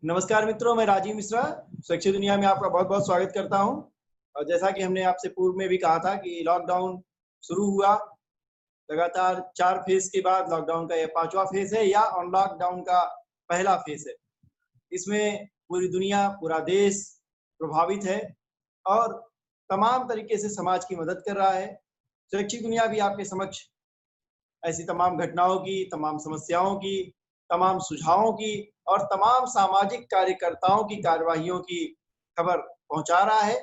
नमस्कार मित्रों, मैं राजीव मिश्रा शैक्षिक दुनिया में आपका बहुत बहुत स्वागत करता हूं। और जैसा कि हमने आपसे पूर्व में भी कहा था कि लॉकडाउन शुरू हुआ, लगातार 4 फेज के बाद लॉकडाउन का यह 5वां फेज है या अनलॉकडाउन का पहला फेज है। इसमें पूरी दुनिया, पूरा देश प्रभावित है और तमाम तरीके से समाज की मदद कर रहा है। शैक्षिक दुनिया भी आपके समक्ष ऐसी तमाम घटनाओं की, तमाम समस्याओं की, तमाम सुझावों की और तमाम सामाजिक कार्यकर्ताओं की कार्यवाहियों की खबर पहुंचा रहा है।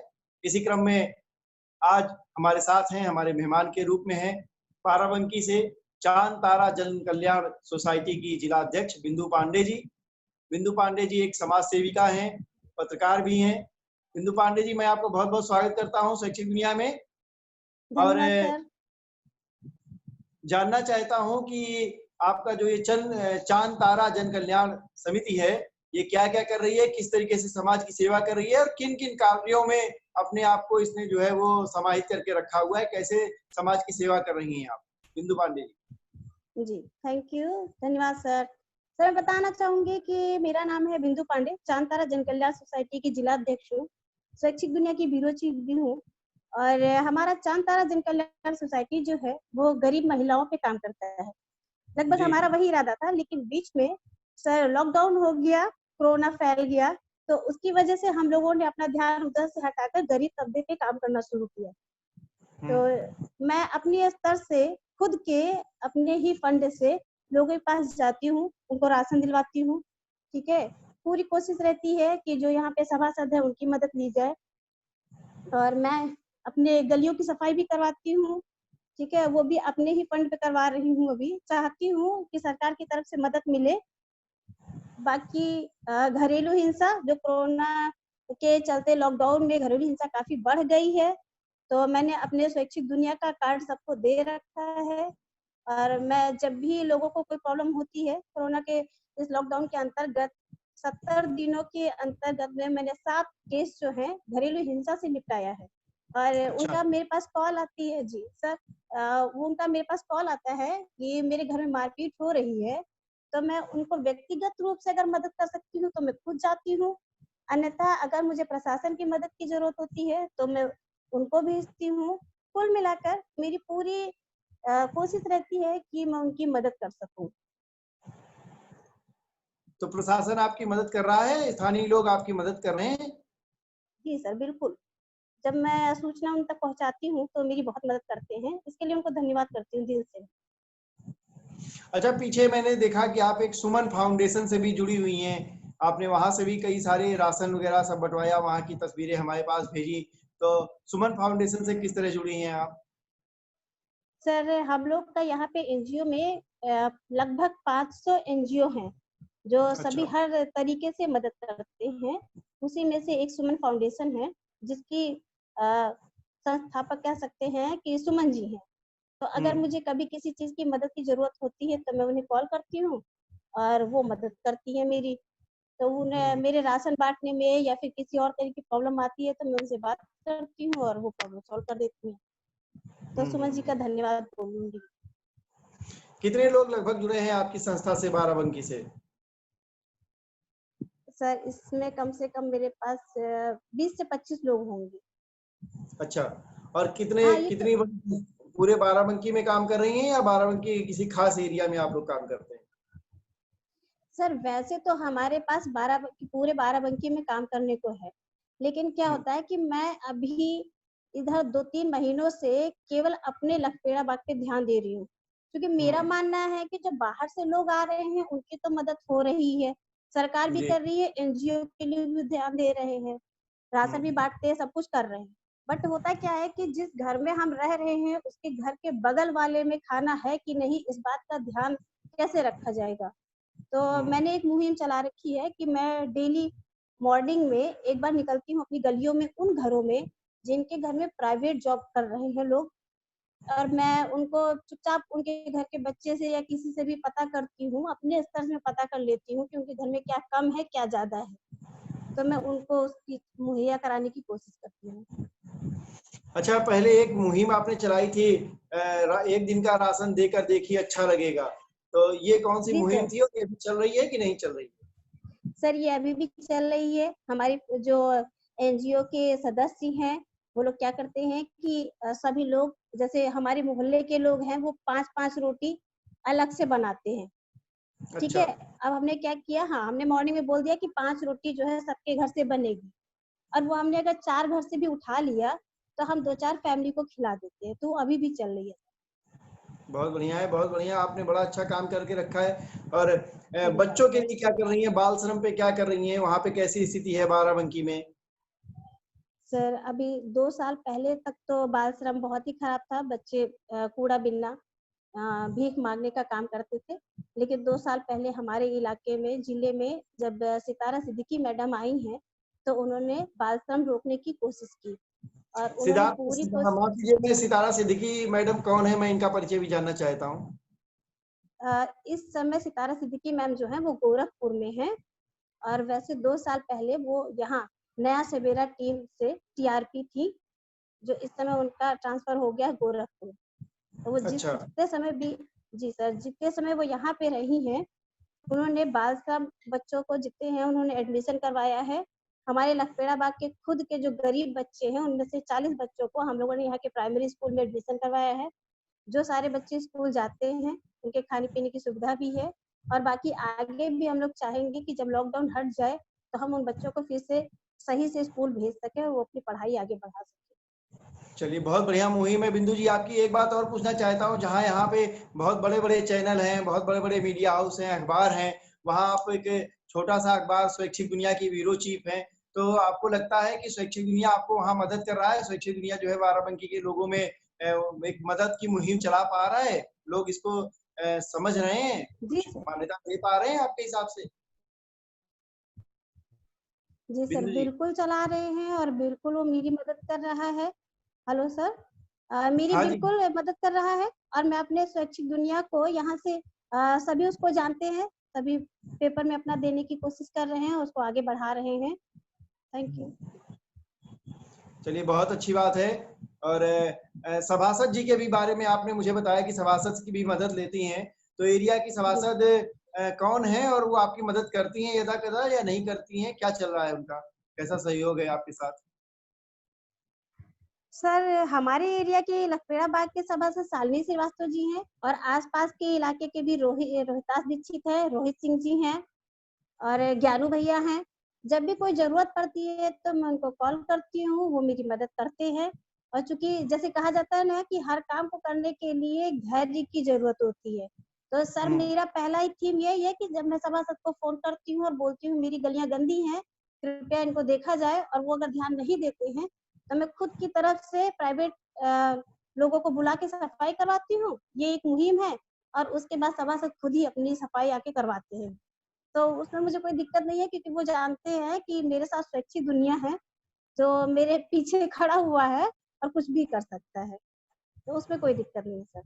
इसी क्रम में आज हमारे साथ हैं, हमारे मेहमान के रूप में हैं बाराबंकी से चांद तारा जन कल्याण सोसाइटी की जिला अध्यक्ष बिंदु पांडे जी। बिंदु पांडे जी एक समाज सेविका हैं, पत्रकार भी हैं। बिंदु पांडे जी, मैं आपको बहुत बहुत स्वागत करता हूं शैक्षिक दुनिया में। और जानना चाहता हूं कि आपका जो ये चांद तारा जन कल्याण समिति है, ये क्या क्या कर रही है, किस तरीके से समाज की सेवा कर रही है और किन किन कार्यों में अपने आप को इसने जो है वो समाहित करके रखा हुआ है, कैसे समाज की सेवा कर रही हैं आप, बिंदु पांडे जी? जी, थैंक यू, धन्यवाद सर। मैं बताना चाहूंगी कि मेरा नाम है बिंदु पांडे, चांद तारा जन कल्याण सोसाइटी की जिला अध्यक्ष हूँ, शैक्षिक दुनिया की ब्यूरो चीफ भी हूँ। और हमारा चांद तारा जन कल्याण सोसाइटी जो है वो गरीब महिलाओं पे काम करता है। लगभग हमारा वही इरादा था, लेकिन बीच में सर लॉकडाउन हो गया, कोरोना फैल गया, तो उसकी वजह से हम लोगों ने अपना ध्यान उधर से हटाकर गरीब तबके पे काम करना शुरू किया। तो मैं अपने स्तर से खुद के अपने ही फंड से लोगों के पास जाती हूँ, उनको राशन दिलवाती हूँ। ठीक है, पूरी कोशिश रहती है कि जो यहाँ पे सभासद है उनकी मदद ली जाए। और मैं अपने गलियों की सफाई भी करवाती हूँ। ठीक है, वो भी अपने ही फंड पे करवा रही हूँ। अभी चाहती हूँ कि सरकार की तरफ से मदद मिले। बाकी घरेलू हिंसा जो कोरोना के चलते लॉकडाउन में घरेलू हिंसा काफी बढ़ गई है, तो मैंने अपने शैक्षिक दुनिया का कार्ड सबको दे रखा है। और मैं जब भी लोगों को कोई प्रॉब्लम होती है कोरोना के इस लॉकडाउन के अंतर्गत 70 दिनों के अंतर्गत में मैंने 7 केस जो है घरेलू हिंसा से निपटाया है। और उनका मेरे पास कॉल आती है जी सर, उनका मेरे पास कॉल आता है कि मेरे घर में मारपीट हो रही है, तो मैं उनको व्यक्तिगत रूप से अगर मदद कर सकती हूँ तो मैं खुद जाती हूँ। अन्यथा अगर मुझे प्रशासन की मदद की जरूरत होती है तो मैं उनको भेजती हूँ। कुल मिलाकर मेरी पूरी कोशिश रहती है कि मैं उनकी मदद कर सकूं। तो प्रशासन आपकी मदद कर रहा है, स्थानीय लोग आपकी मदद कर रहे हैं? जी सर, बिल्कुल। जब मैं सूचना उन तक पहुंचाती हूँ तो मेरी बहुत मदद करते हैं, इसके लिए उनको धन्यवाद करती हूँ दिल से। अच्छा, पीछे मैंने देखा कि आप एक सुमन फाउंडेशन से भी जुड़ी हुई हैं, आपने वहां से भी कई सारे राशन वगैरह सब बंटवाया, वहां की तस्वीरें हमारे पास भेजी। तो सुमन फाउंडेशन से किस तरह जुड़ी हैं आप? सर हम लोग का यहाँ पे एनजीओ में लगभग 500 एनजीओ हैं जो सभी हर तरीके से मदद करते हैं। उसी में से एक सुमन फाउंडेशन है जिसकी संस्थापक कह सकते हैं कि सुमन जी हैं। तो अगर मुझे कभी किसी चीज की मदद की जरूरत होती है तो मैं उन्हें कॉल करती हूँ और वो मदद करती है मेरी। तो उन्हें मेरे राशन बांटने में या फिर किसी और तरह की प्रॉब्लम आती है तो मैं उनसे बात करती हूँ और वो प्रॉब्लम सॉल्व कर देती हैं। तो सुमन जी का धन्यवाद बोलूंगी। कितने लोग लगभग जुड़े हैं आपकी संस्था से बाराबंकी से? सर इसमें कम से कम मेरे पास 20 से 25 लोग होंगे। अच्छा, और कितनी पूरे बाराबंकी में काम कर रही हैं या बाराबंकी के किसी खास एरिया में आप लोग काम करते हैं? सर वैसे तो हमारे पास पूरे बाराबंकी में काम करने को है, लेकिन क्या होता है कि मैं अभी इधर 2-3 महीनों से केवल अपने लखपेड़ा बाग पे ध्यान दे रही हूँ, क्योंकि मेरा मानना है कि जो बाहर से लोग आ रहे हैं उनकी तो मदद हो रही है, सरकार भी कर रही है, एनजीओ के लिए भी ध्यान दे रहे हैं, राशन भी बांटते हैं, सब कुछ कर रहे हैं। बट होता क्या है कि जिस घर में हम रह रहे हैं उसके घर के बगल वाले में खाना है कि नहीं, इस बात का ध्यान कैसे रखा जाएगा। तो मैंने एक मुहिम चला रखी है कि मैं डेली मॉर्निंग में एक बार निकलती हूँ अपनी गलियों में, उन घरों में जिनके घर में प्राइवेट जॉब कर रहे हैं लोग, और मैं उनको चुपचाप उनके घर के बच्चे से या किसी से भी पता करती हूँ, अपने स्तर में पता कर लेती हूँ कि उनके घर में क्या कम है क्या ज्यादा है, तो मैं उनको उसकी मुहैया कराने की कोशिश करती हूँ। अच्छा, पहले एक मुहिम आपने चलाई थी, एक दिन का राशन देकर देखिए अच्छा लगेगा। तो ये कौन सी जी मुहिम सर। थी और ये अभी चल रही है कि नहीं चल रही है? सर ये अभी भी चल रही है। हमारी जो एनजीओ के सदस्य हैं, वो लोग क्या करते हैं कि सभी लोग, जैसे हमारे मोहल्ले के लोग हैं, वो 5-5 रोटी अलग से बनाते हैं। ठीक अच्छा। है? अब हमने क्या किया, हाँ, हमने मॉर्निंग में बोल दिया कि 5 रोटी जो है सबके घर से बनेगी, और वो हमने अगर 4 घर से भी उठा लिया, तो हम 2-4 फैमिली को खिला देते हैं, तो अभी भी चल रही है। बहुत बढ़िया है, बहुत बढ़िया। आपने बड़ा अच्छा काम करके रखा है। और धन्यवाद बच्चों के सर। लिए क्या कर रही हैं? बाल श्रम पे क्या कर रही हैं? वहाँ पे कैसी स्थिति है बाराबंकी में? सर अभी 2 साल पहले तक तो बाल श्रम बहुत ही खराब था। बच्चे कूड़ा बीनना, भीख मांगने का काम करते थे। लेकिन 2 साल पहले हमारे इलाके में, जिले में, जब सितारा सिद्दीकी मैडम आई हैं, तो उन्होंने बाल श्रम रोकने की कोशिश की, और उन्होंने पूरी कोशिश। माफ कीजिए, मैं सितारा सिद्दीकी मैडम कौन है? मैं इनका परिचय भी जानना चाहता हूँ। इस समय सितारा सिद्दीकी मैम जो है वो गोरखपुर में हैं, और वैसे 2 साल पहले वो यहाँ नया सवेरा टीम से टीआरपी थी, जो इस समय उनका ट्रांसफर हो गया गोरखपुर। तो वो अच्छा। जितने समय भी, जी सर, जितने समय वो यहाँ पे रही हैं, उन्होंने बाल श्रम बच्चों को जितने हैं उन्होंने एडमिशन करवाया है। हमारे लखपेड़ा बाग के खुद के जो गरीब बच्चे हैं, उनमें से 40 बच्चों को हम लोगों ने यहाँ के प्राइमरी स्कूल में एडमिशन करवाया है। जो सारे बच्चे स्कूल जाते हैं, उनके खाने-पीने की सुविधा भी है, और बाकी आगे भी हम लोग चाहेंगे कि जब लॉकडाउन हट जाए, तो हम उन बच्चों को फिर से सही से स्कूल भेज सकें और वो अपनी पढ़ाई आगे बढ़ा सकें। चलिए, बहुत बढ़िया मुहिम है। बिंदु जी, आपकी एक बात और पूछना चाहता हूँ। जहाँ यहाँ पे बहुत बड़े-बड़े चैनल हैं, बहुत बड़े-बड़े मीडिया हाउस हैं, अखबार हैं, वहाँ आप एक छोटा-सा अखबार स्वैच्छिक दुनिया की ब्यूरो चीफ हैं। तो आपको लगता है कि स्वैच्छिक दुनिया आपको वहाँ मदद कर रहा है? स्वैच्छिक दुनिया जो है बाराबंकी के लोगों में एक मदद की मुहिम चला पा रहा है? लोग इसको समझ रहे हैं? जी कुछ सर। मान्यता दे पा रहे हैं आपके हिसाब से? जी सर, बिंदु जी। बिल्कुल चला रहे हैं, और बिल्कुल वो मेरी मदद कर रहा है। हेलो सर, मेरी हाँ जी। बिल्कुल मदद कर रहा है, और मैं अपने स्वैच्छिक दुनिया को यहाँ से, सभी उसको जानते हैं, सभी पेपर में अपना देने की कोशिश कर रहे हैं, उसको आगे बढ़ा रहे हैं। Thank you. चलिए, बहुत अच्छी बात है। और सभासद जी के भी बारे में आपने मुझे बताया कि सभासद की भी मदद लेती हैं। तो एरिया की जी सभासद कौन है और वो आपकी मदद करती हैं यदा-कदा या नहीं करती हैं? क्या चल रहा है उनका? कैसा सहयोग है आपके साथ? सर, हमारे एरिया के लखपेड़ा बाग के सभासद शालिनी श्रीवास्तव जी हैं, और आसपास के इलाके के भी रोहितास दीक्षित है, रोहित सिंह जी हैं, और ज्ञानू भैया हैं। जब भी कोई ज़रूरत पड़ती है तो मैं उनको कॉल करती हूँ, वो मेरी मदद करते हैं। और चूँकि जैसे कहा जाता है ना कि हर काम को करने के लिए धैर्य की ज़रूरत होती है। तो सर, हुँ। मेरा पहला ही थीम यही है कि जब मैं सभासद को फ़ोन करती हूँ और बोलती हूँ मेरी गलियाँ गंदी हैं, कृपया इनको देखा जाए, और वो अगर ध्यान नहीं देते हैं, तो मैं खुद की तरफ से प्राइवेट लोगों को बुला के सफाई करवाती हूँ। ये एक मुहिम है, और उसके बाद सभासद खुद ही अपनी सफाई आके करवाते हैं। तो उसमें मुझे कोई दिक्कत नहीं है, क्योंकि वो जानते हैं कि मेरे साथ स्वैच्छिक दुनिया है, जो मेरे पीछे खड़ा हुआ है और कुछ भी कर सकता है। तो उसमें कोई दिक्कत नहीं है सर।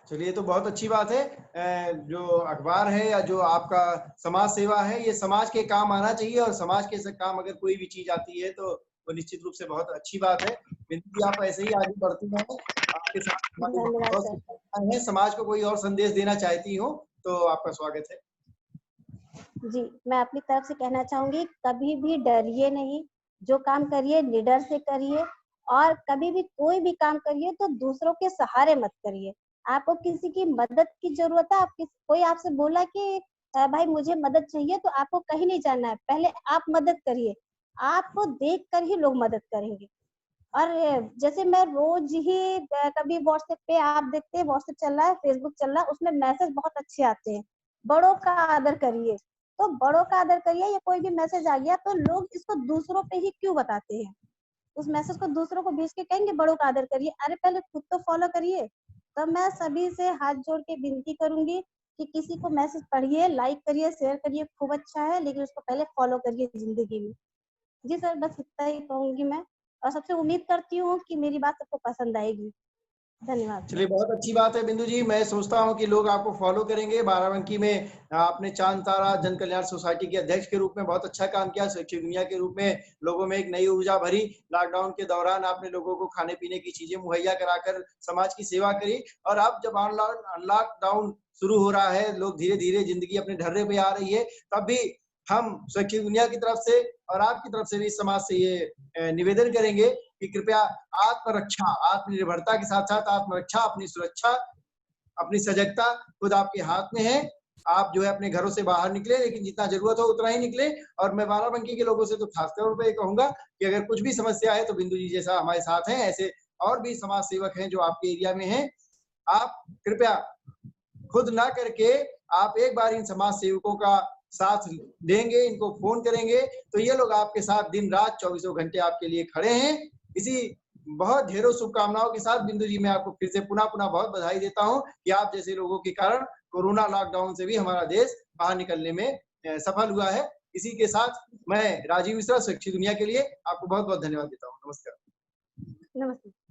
चलिए, ये तो बहुत अच्छी बात है। जो अखबार है या जो आपका समाज सेवा है, ये समाज के काम आना चाहिए और समाज के स काम अगर कोई भी चीज़ आती है, तो वो निश्चित रूप से बहुत अच्छी बात है। बिंदु जी, आप ऐसे ही आगे बढ़ती रहें। आपके साथ हमारी धन्यवाद बहुत सर। शुभकामनाएँ हैं। समाज को कोई और संदेश देना चाहती हो, तो आपका स्वागत है। जी, मैं अपनी तरफ से कहना चाहूँगी, कभी भी डरिए नहीं, जो काम करिए निडर से करिए, और कभी भी कोई भी काम करिए तो दूसरों के सहारे मत करिए। आपको किसी की मदद की ज़रूरत है, कोई आपसे बोला कि भाई मुझे मदद चाहिए, तो आपको कहीं नहीं जाना है, पहले आप मदद करिए। आपको देख कर ही लोग मदद करेंगे। और जैसे मैं रोज़ ही कभी व्हाट्सएप पे, आप देखते हैं व्हाट्सएप चल रहा है, फेसबुक चल रहा है, उसमें मैसेज बहुत अच्छे आते हैं, बड़ों का आदर करिए। तो बड़ों का आदर करिए, या कोई भी मैसेज आ गया तो लोग इसको दूसरों पे ही क्यों बताते हैं? उस मैसेज को दूसरों को भेज के कहेंगे बड़ों का आदर करिए, अरे पहले खुद तो फॉलो करिए। तो मैं सभी से हाथ जोड़ के विनती करूँगी कि किसी को मैसेज पढ़िए, लाइक करिए, शेयर करिए, खूब अच्छा है, लेकिन उसको पहले फॉलो करिए ज़िंदगी में। जी सर, बस इतना ही कहूँगी मैं, और सबसे उम्मीद करती हूँ कि मेरी बात सबको पसंद आएगी। धन्यवाद चलिए, सर। बहुत अच्छी बात है बिंदु जी। मैं सोचता हूँ कि लोग आपको फॉलो करेंगे। बाराबंकी में आपने चांद तारा जन कल्याण सोसाइटी के अध्यक्ष के रूप में बहुत अच्छा काम किया। शैक्षिक दुनिया के रूप में लोगों में एक नई ऊर्जा भरी। लॉकडाउन के दौरान आपने लोगों को खाने पीने की चीजें मुहैया कराकर समाज की सेवा करी। और अब जब अनलॉकडाउन शुरू हो रहा है, लोग धीरे धीरे जिंदगी अपने ढर्रे पे आ रही है, तब भी हम शैक्षिक दुनिया की तरफ से और आपकी तरफ से भी समाज से ये निवेदन करेंगे कि कृपया आत्मरक्षा, आत्मनिर्भरता के साथ-साथ आत्मरक्षा, अपनी सुरक्षा, अपनी सजगता खुद आपके हाथ में है। आप जो है अपने घरों से बाहर निकले, लेकिन जितना ज़रूरत हो उतना ही निकले। और मैं बाराबंकी के लोगों से तो खास तौर पे ये कहूँगा कि अगर कुछ भी समस्या है तो बिंदु जी जैसा हमारे साथ हैं, ऐसे और भी समाज सेवक हैं जो आपके एरिया में हैं। आप कृपया खुद ना करके आप एक बार इन समाज सेवकों का साथ देंगे, इनको फ़ोन करेंगे, तो ये लोग आपके साथ दिन-रात चौबीसों घंटे आपके लिए खड़े हैं। इसी बहुत ढेरों शुभकामनाओं के साथ बिंदु जी मैं आपको फिर से पुनः-पुनः बहुत बधाई देता हूँ कि आप जैसे लोगों के कारण कोरोना लॉकडाउन से भी हमारा देश बाहर निकलने में सफल हुआ है। इसी के साथ मैं राजीव मिश्रा शैक्षिक दुनिया के लिए आपको बहुत-बहुत धन्यवाद देता हूँ। नमस्कार। नमस्ते।